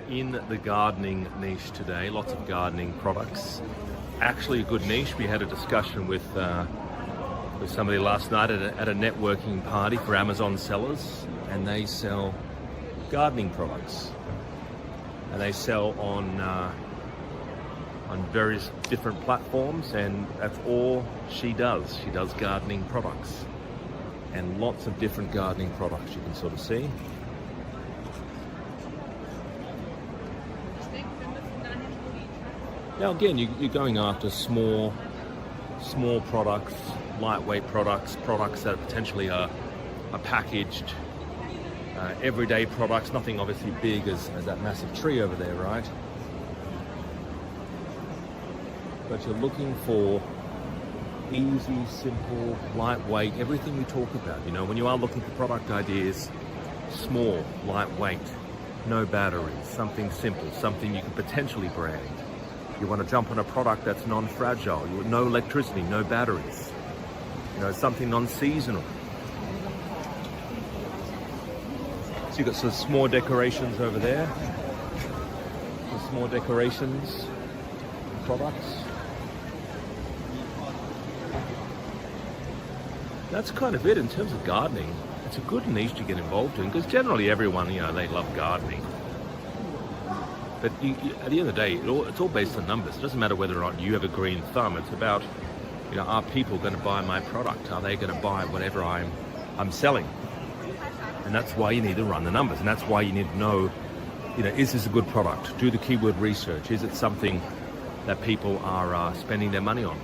in the gardening niche today. Lots of gardening products. Actually a good niche. We had a discussion with somebody last night at a networking party for Amazon sellers, and they sell gardening products. And they sell on various different platforms, and that's all she does. She does gardening products, and lots of different gardening products you can sort of see. Now again, you're going after small products, lightweight products that potentially are packaged, everyday products, nothing obviously big as that massive tree over there, right? But you're looking for easy, simple, lightweight, everything we talk about. You know, when you are looking for product ideas, small, lightweight, no batteries, something simple, something you can potentially brand. You want to jump on a product that's non-fragile, no electricity, no batteries, you know, something non-seasonal. So you've got some small decorations over there, some small decorations, products. That's kind of it in terms of gardening. It's a good niche to get involved in, because generally everyone, you know, they love gardening. But at the end of the day, it's all based on numbers. It doesn't matter whether or not you have a green thumb. It's about, you know, are people going to buy my product? Are they going to buy whatever I'm selling? And that's why you need to run the numbers. And that's why you need to know, you know, is this a good product? Do the keyword research. Is it something that people are spending their money on?